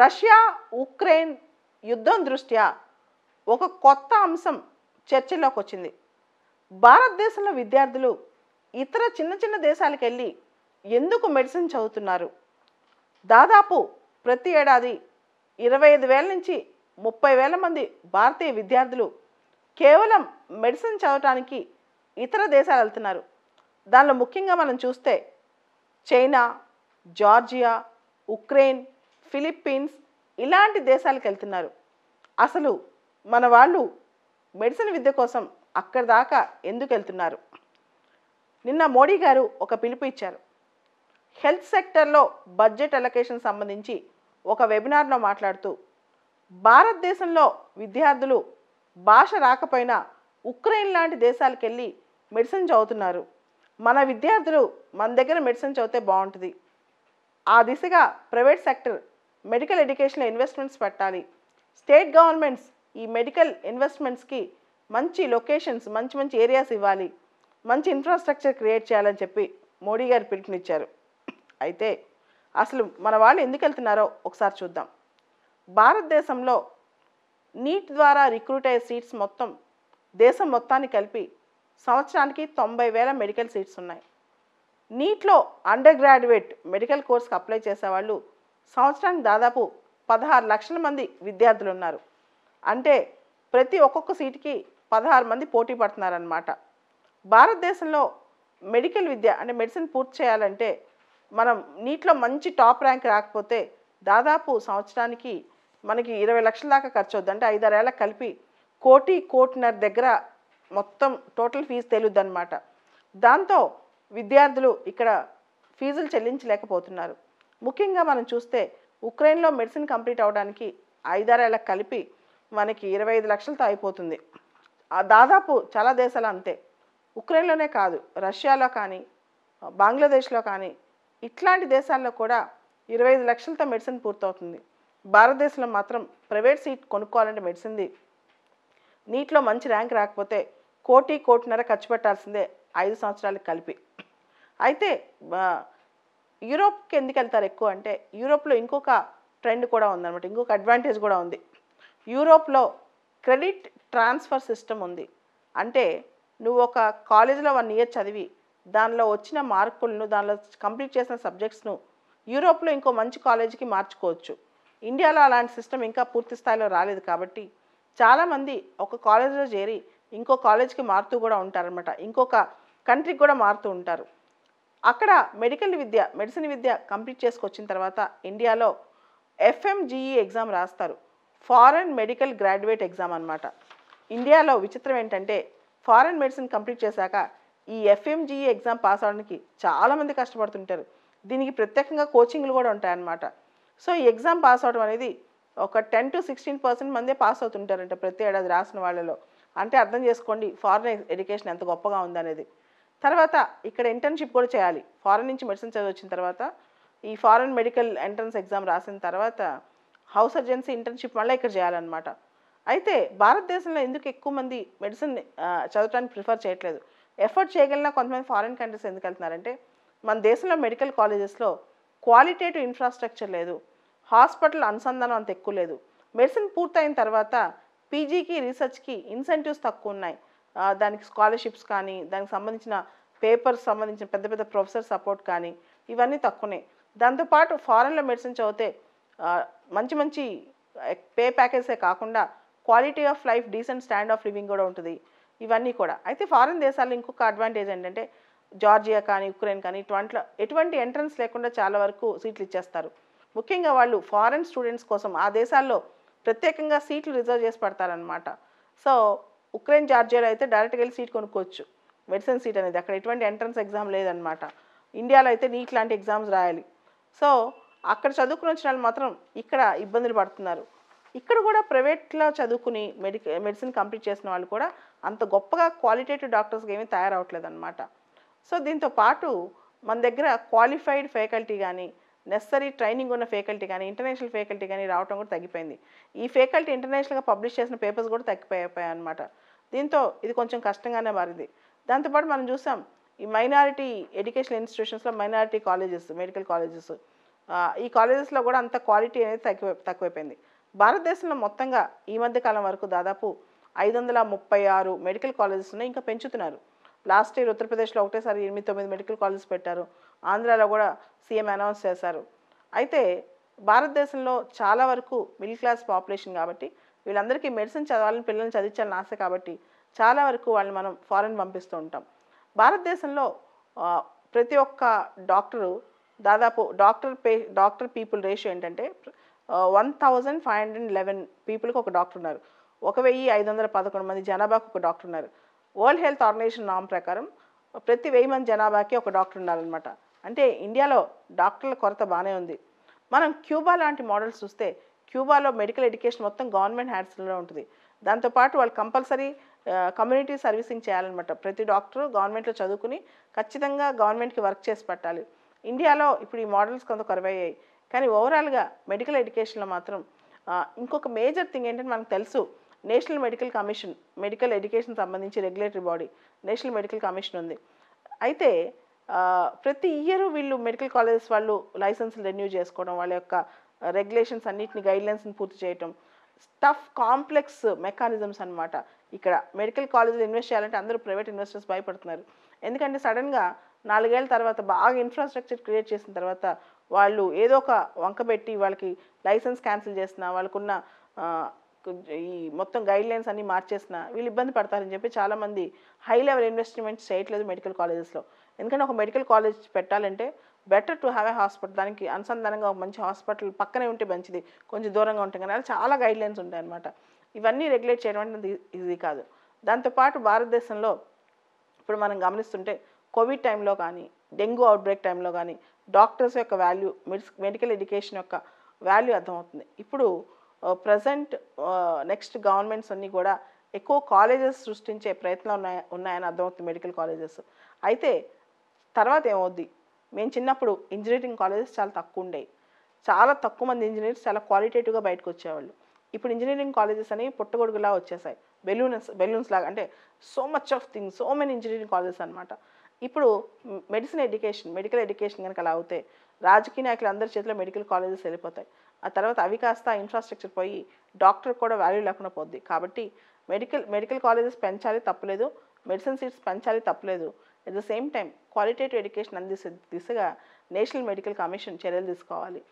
Russia Ukraine యుద్ధం దృష్ట్యా ఒక కొత్త అంశం చర్చలోకి వచ్చింది. భారతదేశంలో విద్యార్థులు ఇతర చిన్న చిన్న దేశాలకు వెళ్ళి ఎందుకు మెడిసిన్ చదువుతున్నారు? దాదాపు ప్రతి ఏడాది 25,000 నుంచి 30,000 మంది భారతీయ విద్యార్థులు కేవలం మెడిసిన్ చదవటానికి ఇతర దేశాలు వెళ్తున్నారు. దానిలో ముఖ్యంగా మనం చూస్తే చైనా, జార్జియా, ఉక్రెయిన్, ఫిలిప్పీన్స్ ఇలాంటి దేశాలకు వెళ్తున్నారు. అసలు మన వాళ్ళు మెడిసిన్ విద్య కోసం అక్కడి దాకా ఎందుకు వెళ్తున్నారు? నిన్న మోడీ గారు ఒక పిలుపు ఇచ్చారు. హెల్త్ సెక్టర్లో బడ్జెట్ అలొకేషన్ సంబంధించి ఒక వెబినార్లో మాట్లాడుతూ భారతదేశంలో విద్యార్థులు భాష రాకపోయినా ఉక్రెయిన్ లాంటి దేశాలకు వెళ్ళి మెడిసిన్ చదువుతున్నారు. మన విద్యార్థులు మన దగ్గర మెడిసిన్ చదివితే బాగుంటుంది. ఆ దిశగా ప్రైవేట్ సెక్టర్ మెడికల్ ఎడ్యుకేషన్లో ఇన్వెస్ట్మెంట్స్ పెట్టాలి. స్టేట్ గవర్నమెంట్స్ ఈ మెడికల్ ఇన్వెస్ట్మెంట్స్కి మంచి లొకేషన్స్, మంచి మంచి ఏరియాస్ ఇవ్వాలి, మంచి ఇన్ఫ్రాస్ట్రక్చర్ క్రియేట్ చేయాలని చెప్పి మోడీ గారు పిలుపునిచ్చారు. అయితే అసలు మన వాళ్ళు ఎందుకు వెళ్తున్నారో ఒకసారి చూద్దాం. భారతదేశంలో నీట్ ద్వారా రిక్రూట్ అయ్యే సీట్స్ మొత్తం దేశం మొత్తాన్ని కలిపి సంవత్సరానికి 90,000 మెడికల్ సీట్స్ ఉన్నాయి. నీట్లో అండర్ గ్రాడ్యుయేట్ మెడికల్ కోర్స్కి అప్లై చేసేవాళ్ళు సంవత్సరానికి దాదాపు 16 లక్షల మంది విద్యార్థులు ఉన్నారు. అంటే ప్రతి ఒక్కొక్క సీటుకి 16 మంది పోటీ పడుతున్నారన్నమాట. భారతదేశంలో మెడికల్ విద్య అంటే మెడిసిన్ పూర్తి చేయాలంటే మనం నీట్లో మంచి టాప్ ర్యాంక్ రాకపోతే దాదాపు సంవత్సరానికి మనకి 20 లక్షల దాకా ఖర్చు అవుద్ది. అంటే 5-6 ఏళ్ళకి కలిపి 1,00,00,00,000 దగ్గర మొత్తం టోటల్ ఫీజు తెలుద్ది అనమాట. దాంతో విద్యార్థులు ఇక్కడ ఫీజులు చెల్లించలేకపోతున్నారు. ముఖ్యంగా మనం చూస్తే ఉక్రెయిన్లో మెడిసిన్ కంప్లీట్ అవ్వడానికి 5-6 ఏళ్ళకి కలిపి మనకి 25 లక్షలతో అయిపోతుంది. దాదాపు చాలా దేశాలు అంతే. ఉక్రెయిన్లోనే కాదు, రష్యాలో కానీ, బంగ్లాదేశ్లో కానీ ఇట్లాంటి దేశాల్లో కూడా 25 లక్షలతో మెడిసిన్ పూర్తవుతుంది. భారతదేశంలో మాత్రం ప్రైవేట్ సీట్ కొనుక్కోవాలంటే మెడిసిన్ది నీట్లో మంచి ర్యాంక్ రాకపోతే 1,00,00,00,000 ఖర్చు పెట్టాల్సిందే 5 సంవత్సరాలకు కలిపి. అయితే యూరోప్కి ఎందుకు వెళ్తారు ఎక్కువ అంటే యూరోప్లో ఇంకొక ట్రెండ్ కూడా ఉందన్నమాట, ఇంకొక అడ్వాంటేజ్ కూడా ఉంది. యూరోప్లో క్రెడిట్ ట్రాన్స్ఫర్ సిస్టమ్ ఉంది. అంటే నువ్వు ఒక కాలేజీలో 1 ఇయర్ చదివి దానిలో వచ్చిన మార్కులను, దానిలో కంప్లీట్ చేసిన సబ్జెక్ట్స్ను యూరోప్లో ఇంకో మంచి కాలేజీకి మార్చుకోవచ్చు. ఇండియాలో అలాంటి సిస్టమ్ ఇంకా పూర్తి స్థాయిలో రాలేదు కాబట్టి చాలామంది ఒక కాలేజీలో చేరి ఇంకో కాలేజీకి మారుతూ కూడా ఉంటారనమాట, ఇంకొక కంట్రీకి కూడా మారుతూ ఉంటారు. అక్కడ మెడిసిన్ విద్య కంప్లీట్ చేసుకొచ్చిన తర్వాత ఇండియాలో FMGE ఎగ్జామ్ రాస్తారు. ఫారెన్ మెడికల్ గ్రాడ్యుయేట్ ఎగ్జామ్ అనమాట. ఇండియాలో విచిత్రం ఏంటంటే ఫారెన్ మెడిసిన్ కంప్లీట్ చేశాక ఈ FMGE ఎగ్జామ్ పాస్ అవడానికి చాలామంది కష్టపడుతుంటారు. దీనికి ప్రత్యేకంగా కోచింగ్లు కూడా ఉంటాయన్నమాట. సో ఈ ఎగ్జామ్ పాస్ అవడం అనేది ఒక 10 to 16% మందే పాస్ అవుతుంటారంట ప్రతి ఏడాది రాసిన వాళ్ళలో. అంటే అర్థం చేసుకోండి ఫారెన్ ఎడ్యుకేషన్ ఎంత గొప్పగా ఉందనేది. తర్వాత ఇక్కడ ఇంటర్న్షిప్ కూడా చేయాలి. ఫారెన్ నుంచి మెడిసిన్ చదివి వచ్చిన తర్వాత ఈ ఫారెన్ మెడికల్ ఎంట్రన్స్ ఎగ్జామ్ రాసిన తర్వాత హౌస్ సర్జెన్సీ ఇంటర్న్షిప్ మళ్ళీ ఇక్కడ చేయాలన్నమాట. అయితే భారతదేశంలో ఎందుకు ఎక్కువ మంది మెడిసిన్ చదవడానికి ప్రిఫర్ చేయట్లేదు? ఎఫర్ట్ చేయగలిగిన కొంతమంది ఫారిన్ కంట్రీస్ ఎందుకు వెళ్తున్నారంటే మన దేశంలో మెడికల్ కాలేజెస్లో క్వాలిటేటివ్ ఇన్ఫ్రాస్ట్రక్చర్ లేదు, హాస్పిటల్ అనుసంధానం అంత ఎక్కువ లేదు. మెడిసిన్ పూర్తయిన తర్వాత పీజీకి, రీసెర్చ్కి ఇన్సెంటివ్స్ తక్కువ ఉన్నాయి. దానికి స్కాలర్షిప్స్ కానీ, దానికి సంబంధించిన పేపర్స్ సంబంధించిన పెద్ద పెద్ద ప్రొఫెసర్ సపోర్ట్ కానీ ఇవన్నీ తక్కువనే. దాంతోపాటు ఫారెన్లో మెడిసిన్ చదివితే మంచి మంచి పే ప్యాకేజే కాకుండా quality of life, decent stand of living కూడా ఉంటుంది. ఇవన్నీ కూడా. అయితే ఫారెన్ దేశాల్లో ఇంకొక అడ్వాంటేజ్ ఏంటంటే జార్జియా కానీ, ఉక్రెయిన్ కానీ ఎటువంటి ఎంట్రన్స్ లేకుండా చాలా వరకు సీట్లు ఇచ్చేస్తారు. ముఖ్యంగా వాళ్ళు ఫారెన్ స్టూడెంట్స్ కోసం ఆ దేశాల్లో ప్రత్యేకంగా సీట్లు రిజర్వ్ చేసి పెడతారనమాట. సో ఉక్రెయిన్, జార్జియాలో అయితే డైరెక్ట్గా వెళ్ళి సీట్ కొనుక్కోవచ్చు, మెడిసిన్ సీట్ అనేది. అక్కడ ఎటువంటి ఎంట్రన్స్ ఎగ్జామ్ లేదనమాట. ఇండియాలో అయితే నీట్ లాంటి ఎగ్జామ్స్ రాయాలి. సో అక్కడ చదువుకుని వచ్చిన వాళ్ళు మాత్రం ఇక్కడ ఇబ్బందులు పడుతున్నారు. ఇక్కడ కూడా ప్రైవేట్లో చదువుకుని మెడిసిన్ కంప్లీట్ చేసిన వాళ్ళు కూడా అంత గొప్పగా క్వాలిటేటివ్ డాక్టర్స్గా ఏమీ తయారవట్లేదు అనమాట. సో దీంతో పాటు మన దగ్గర క్వాలిఫైడ్ ఫ్యాకల్టీ కానీ, నెసరీ ట్రైనింగ్ ఉన్న ఫ్యాకల్టీ కానీ, ఇంటర్నేషనల్ ఫ్యాకల్టీ కానీ రావడం కూడా తగ్గిపోయింది. ఈ ఫ్యాకల్టీ ఇంటర్నేషనల్గా పబ్లిష్ చేసిన పేపర్స్ కూడా తగ్గిపోయాయి అనమాట. దీంతో ఇది కొంచెం కష్టంగానే మారింది. దాంతోపాటు మనం చూసాం ఈ మైనారిటీ ఎడ్యుకేషన్ ఇన్స్టిట్యూషన్స్లో మైనారిటీ కాలేజెస్, మెడికల్ కాలేజెస్ ఈ కాలేజెస్లో కూడా అంత క్వాలిటీ అనేది తక్కువైపోయింది. భారతదేశంలో మొత్తంగా ఈ మధ్య కాలం వరకు దాదాపు 536 మెడికల్ కాలేజెస్ ఉన్నాయి, ఇంకా పెంచుతున్నారు. లాస్ట్ ఇయర్ ఉత్తరప్రదేశ్లో ఒకటేసారి 8-9 మెడికల్ కాలేజెస్ పెట్టారు. ఆంధ్రాలో కూడా సీఎం అనౌన్స్ చేశారు. అయితే భారతదేశంలో చాలా వరకు మిడిల్ క్లాస్ పాపులేషన్ కాబట్టి వీళ్ళందరికీ మెడిసిన్ చదవాలని, పిల్లల్ని చదివించాలని ఆశ కాబట్టి చాలా వరకు వాళ్ళని మనం ఫారెన్ పంపిస్తూ ఉంటాం. భారతదేశంలో ప్రతి ఒక్క డాక్టరు దాదాపు డాక్టర్ పీపుల్ రేషియో ఏంటంటే 1511 పీపుల్కి ఒక డాక్టర్ ఉన్నారు. 1511 మంది జనాభాకు ఒక డాక్టర్ ఉన్నారు. వరల్డ్ హెల్త్ ఆర్గనైజేషన్ నామ్ ప్రకారం ప్రతి 1000 మంది జనాభాకి ఒక డాక్టర్ ఉండాలన్నమాట. అంటే ఇండియాలో డాక్టర్ల కొరత బాగానే ఉంది. మనం క్యూబా లాంటి మోడల్స్ చూస్తే క్యూబాలో మెడికల్ ఎడ్యుకేషన్ మొత్తం గవర్నమెంట్ హ్యాండ్స్లో ఉంటుంది. దాంతోపాటు వాళ్ళు కంపల్సరీ కమ్యూనిటీ సర్వీసింగ్ చేయాలన్నమాట. ప్రతి డాక్టరు గవర్నమెంట్లో చదువుకుని ఖచ్చితంగా గవర్నమెంట్కి వర్క్ చేసి పెట్టాలి. ఇండియాలో ఇప్పుడు ఈ మోడల్స్ కొంత కరువయ్యాయి. కానీ ఓవరాల్గా మెడికల్ ఎడ్యుకేషన్లో మాత్రం ఇంకొక మేజర్ థింగ్ ఏంటంటే మనకు తెలుసు, national medical commission, medical education సంబంధించి regulatory body national medical commission ఉంది. అయితే ప్రతి ఇయర్ వీళ్ళు మెడికల్ కాలేజెస్ వాళ్ళు లైసెన్సులు రెన్యూ చేసుకోవడం, వాళ్ళ యొక్క రెగ్యులేషన్స్ అన్నిటిని గైడ్లైన్స్ని పూర్తి చేయటం, టఫ్ కాంప్లెక్స్ మెకానిజమ్స్ అనమాట. ఇక్కడ మెడికల్ కాలేజీలో ఇన్వెస్ట్ చేయాలంటే అందరూ ప్రైవేట్ ఇన్వెస్టర్స్ భయపడుతున్నారు. ఎందుకంటే సడన్గా 4 ఏళ్ల తర్వాత బాగా ఇన్ఫ్రాస్ట్రక్చర్ క్రియేట్ చేసిన తర్వాత వాళ్ళు ఏదో ఒక వంక పెట్టి వాళ్ళకి లైసెన్స్ క్యాన్సిల్ చేసిన, వాళ్ళకున్న ఈ మొత్తం గైడ్లైన్స్ అన్నీ మార్చేసిన వీళ్ళు ఇబ్బంది పడతారని చెప్పి చాలామంది హై లెవెల్ ఇన్వెస్ట్మెంట్స్ చేయట్లేదు మెడికల్ కాలేజెస్లో. ఎందుకంటే ఒక మెడికల్ కాలేజ్ పెట్టాలంటే better to have a hospital, దానికి అనుసంధానంగా ఒక మంచి హాస్పిటల్ పక్కనే ఉంటే మంచిది, కొంచెం దూరంగా ఉంటాం కానీ అలా చాలా గైడ్లైన్స్ ఉంటాయన్నమాట. ఇవన్నీ రెగ్యులేట్ చేయడం అంటే ఇది కాదు. దాంతోపాటు భారతదేశంలో ఇప్పుడు మనం గమనిస్తుంటే కోవిడ్ టైంలో కానీ, డెంగ్యూ అవుట్బ్రేక్ టైంలో కానీ డాక్టర్స్ యొక్క వాల్యూ, మెడికల్ ఎడ్యుకేషన్ యొక్క వాల్యూ అర్థమవుతుంది. ఇప్పుడు ప్రజెంట్ నెక్స్ట్ గవర్నమెంట్స్ అన్నీ కూడా ఎక్కువ కాలేజెస్ సృష్టించే ప్రయత్నం ఉన్నాయని అర్థమవుతుంది, మెడికల్ కాలేజెస్. అయితే తర్వాత ఏమవుద్ది, మేము చిన్నప్పుడు ఇంజనీరింగ్ కాలేజెస్ చాలా తక్కువ ఉండేవి. చాలా తక్కువ మంది ఇంజనీర్స్ చాలా క్వాలిటేటివ్గా బయటకు వచ్చేవాళ్ళు. ఇప్పుడు ఇంజనీరింగ్ కాలేజెస్ అనేవి పుట్టగొడుగులా వచ్చేసాయి, బెలూన్స్ లాగా. అంటే so much of things, so many engineering colleges అనమాట. ఇప్పుడు మెడికల్ ఎడ్యుకేషన్ కనుక అలా అవుతే రాజకీయ నాయకులు అందరి చేతిలో మెడికల్ కాలేజెస్ వెళ్ళిపోతాయి. ఆ తర్వాత అవి కాస్త ఇన్ఫ్రాస్ట్రక్చర్ పోయి డాక్టర్ కూడా వాల్యూ లేకుండా పోద్ది. కాబట్టి మెడికల్ కాలేజెస్ పెంచాలి తప్పులేదు, మెడిసిన్ సీట్స్ పెంచాలి తప్పులేదు. At the same time qualitative education అందించే దిశగా నేషనల్ మెడికల్ కమిషన్ చర్యలు తీసుకోవాలి.